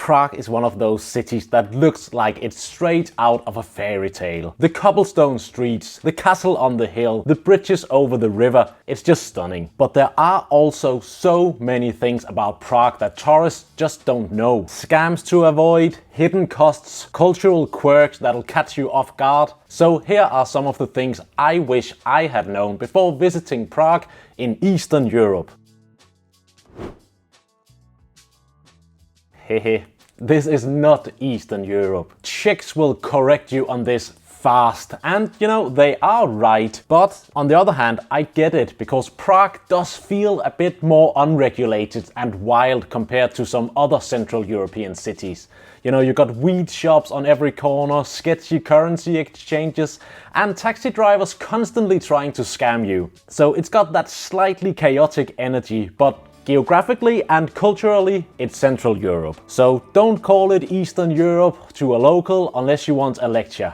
Prague is one of those cities that looks like it's straight out of a fairy tale. The cobblestone streets, the castle on the hill, the bridges over the river, it's just stunning. But there are also so many things about Prague that tourists just don't know. Scams to avoid, hidden costs, cultural quirks that'll catch you off guard. So here are some of the things I wish I had known before visiting Prague in Eastern Europe. Hehe, this is not Eastern Europe. Czechs will correct you on this fast, and you know, they are right. But on the other hand, I get it, because Prague does feel a bit more unregulated and wild compared to some other Central European cities. You know, you got weed shops on every corner, sketchy currency exchanges, and taxi drivers constantly trying to scam you. So it's got that slightly chaotic energy, but geographically and culturally, it's Central Europe. So don't call it Eastern Europe to a local unless you want a lecture.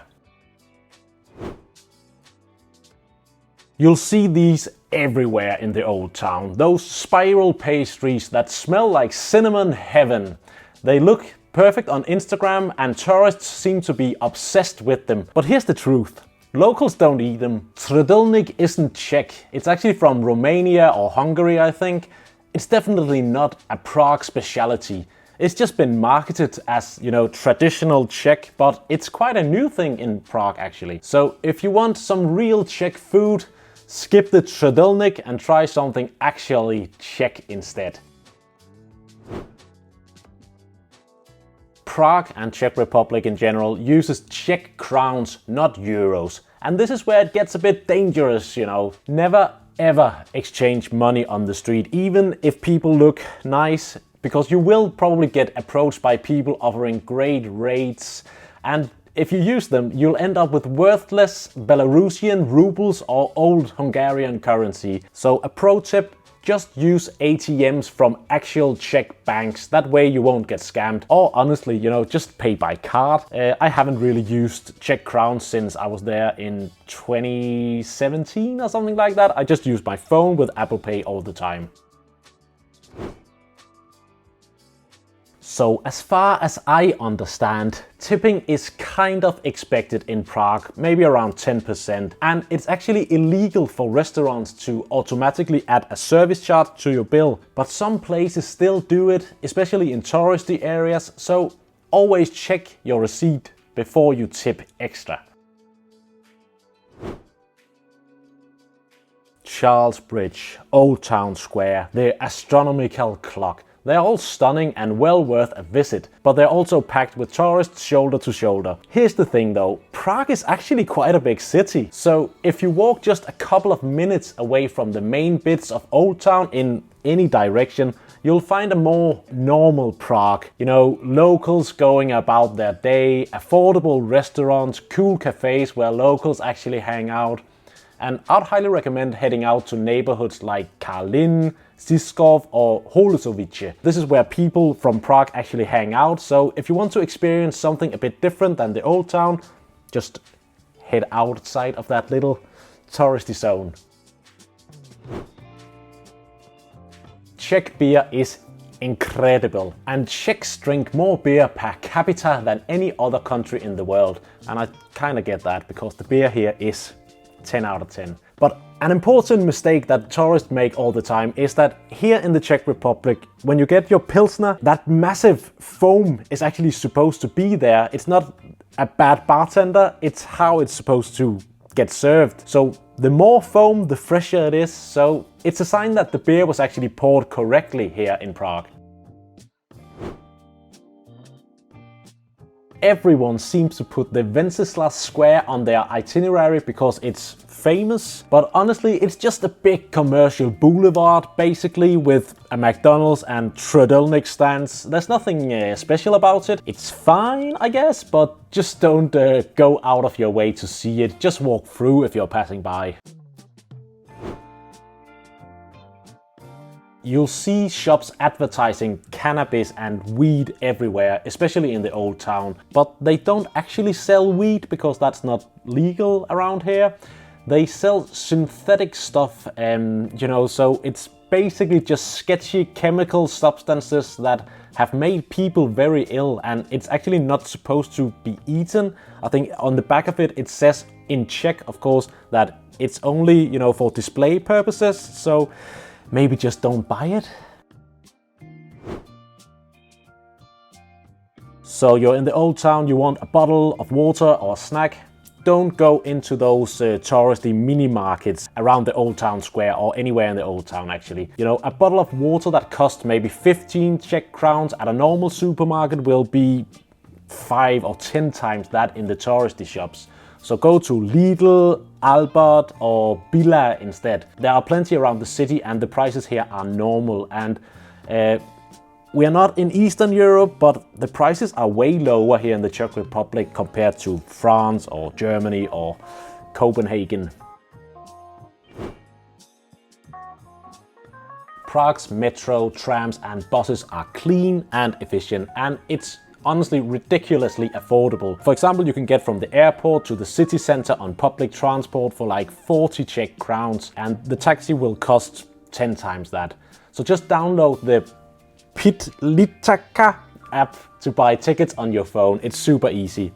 You'll see these everywhere in the old town. Those spiral pastries that smell like cinnamon heaven. They look perfect on Instagram and tourists seem to be obsessed with them. But here's the truth. Locals don't eat them. Trdelník isn't Czech. It's actually from Romania or Hungary, I think. It's definitely not a Prague speciality. It's just been marketed as, you know, traditional Czech, but it's quite a new thing in Prague actually. So if you want some real Czech food, skip the Trdelník and try something actually Czech instead. Prague and Czech Republic in general uses Czech crowns, not euros. And this is where it gets a bit dangerous, you know. Never ever exchange money on the street, even if people look nice, because you will probably get approached by people offering great rates, and if you use them, you'll end up with worthless Belarusian rubles or old Hungarian currency. So a pro tip, just use ATMs from actual Czech banks. That way you won't get scammed. Or honestly, you know, just pay by card. I haven't really used Czech crowns since I was there in 2017 or something like that. I just use my phone with Apple Pay all the time. So as far as I understand, tipping is kind of expected in Prague, maybe around 10%. And it's actually illegal for restaurants to automatically add a service charge to your bill. But some places still do it, especially in touristy areas. So always check your receipt before you tip extra. Charles Bridge, Old Town Square, the astronomical clock. They're all stunning and well worth a visit, but they're also packed with tourists shoulder to shoulder. Here's the thing though, Prague is actually quite a big city. So if you walk just a couple of minutes away from the main bits of Old Town in any direction, you'll find a more normal Prague. You know, locals going about their day, affordable restaurants, cool cafes where locals actually hang out. And I'd highly recommend heading out to neighborhoods like Karlin, Žižkov or Holušovice. This is where people from Prague actually hang out, so if you want to experience something a bit different than the old town, just head outside of that little touristy zone. Czech beer is incredible, and Czechs drink more beer per capita than any other country in the world, and I kind of get that because the beer here is 10 out of 10. But an important mistake that tourists make all the time is that here in the Czech Republic, when you get your Pilsner, that massive foam is actually supposed to be there. It's not a bad bartender, it's how it's supposed to get served. So the more foam, the fresher it is. So it's a sign that the beer was actually poured correctly here in Prague. Everyone seems to put the Wenceslas Square on their itinerary because it's famous, but honestly it's just a big commercial boulevard basically with a McDonald's and Trdelník stands. There's nothing special about it. It's fine, I guess, but just don't go out of your way to see it. Just walk through if you're passing by. You'll see shops advertising cannabis and weed everywhere, especially in the old town. But they don't actually sell weed because that's not legal around here. They sell synthetic stuff, you know, so it's basically just sketchy chemical substances that have made people very ill, and it's actually not supposed to be eaten. I think on the back of it, it says in Czech, of course, that it's only, you know, for display purposes, so maybe just don't buy it. So you're in the old town, you want a bottle of water or a snack. Don't go into those touristy mini markets around the old town square or anywhere in the old town actually. You know, a bottle of water that costs maybe 15 Czech crowns at a normal supermarket will be 5 or 10 times that in the touristy shops. So go to Lidl, Albert or Billa instead. There are plenty around the city and the prices here are normal, and we are not in Eastern Europe, but the prices are way lower here in the Czech Republic compared to France or Germany or Copenhagen. Prague's metro, trams and buses are clean and efficient, and it's honestly ridiculously affordable. For example, you can get from the airport to the city center on public transport for like 40 Czech crowns, and the taxi will cost 10 times that. So just download the Pitlitaka app to buy tickets on your phone. It's super easy.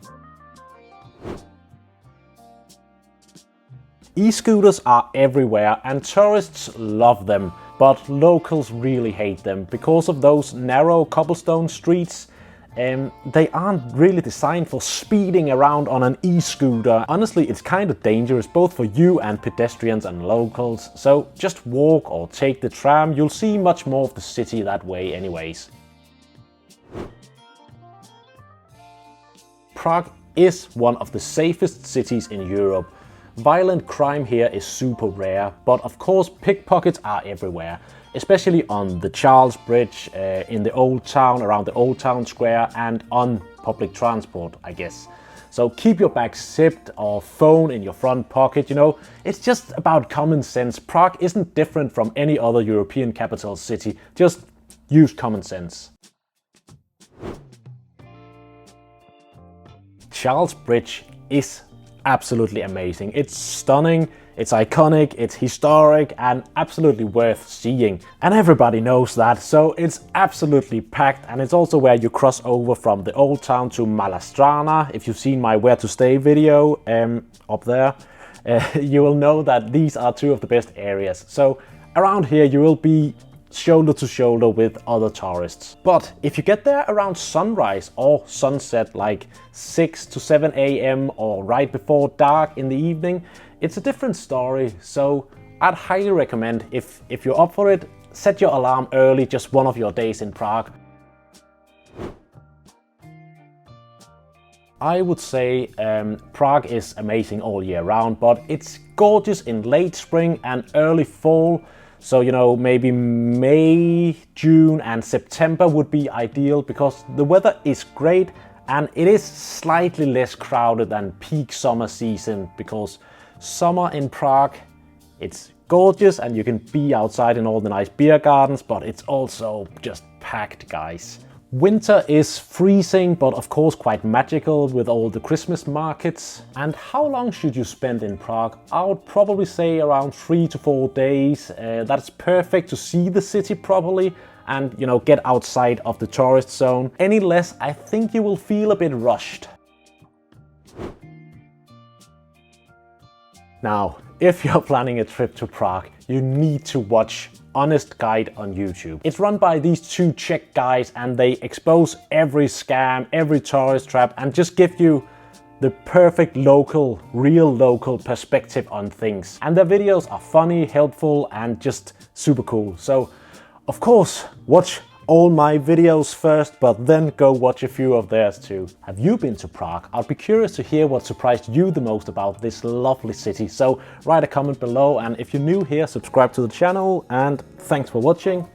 E-scooters are everywhere and tourists love them, but locals really hate them because of those narrow cobblestone streets. They aren't really designed for speeding around on an e-scooter. Honestly, it's kind of dangerous both for you and pedestrians and locals. So just walk or take the tram. You'll see much more of the city that way anyways. Prague is one of the safest cities in Europe. Violent crime here is super rare, but of course pickpockets are everywhere. Especially on the Charles Bridge, in the old town, around the old town square and on public transport, I guess. So keep your bag zipped or phone in your front pocket, you know. It's just about common sense. Prague isn't different from any other European capital city. Just use common sense. Charles Bridge is absolutely amazing. It's stunning, it's iconic, it's historic and absolutely worth seeing. And everybody knows that, so it's absolutely packed, and it's also where you cross over from the old town to Malastrana. If you've seen my where to stay video up there, you will know that these are two of the best areas. So around here you will be shoulder to shoulder with other tourists. But if you get there around sunrise or sunset, like 6 to 7 a.m. or right before dark in the evening, it's a different story. So I'd highly recommend, if you're up for it, set your alarm early just one of your days in Prague. I would say Prague is amazing all year round, but it's gorgeous in late spring and early fall. So, you know, maybe May, June and September would be ideal because the weather is great and it is slightly less crowded than peak summer season, because summer in Prague, it's gorgeous and you can be outside in all the nice beer gardens, but it's also just packed, guys. Winter is freezing, but of course quite magical with all the Christmas markets. And how long should you spend in Prague? I would probably say around 3 to 4 days. That's perfect to see the city properly and, you know, get outside of the tourist zone. Any less, I think you will feel a bit rushed. Now, if you're planning a trip to Prague, you need to watch Honest Guide on YouTube. It's run by these two Czech guys and they expose every scam, every tourist trap and just give you the perfect local, real local perspective on things. And their videos are funny, helpful and just super cool. So of course, watch all my videos first, but then go watch a few of theirs too. Have you been to Prague? I'd be curious to hear what surprised you the most about this lovely city. So write a comment below, and if you're new here, subscribe to the channel, and thanks for watching.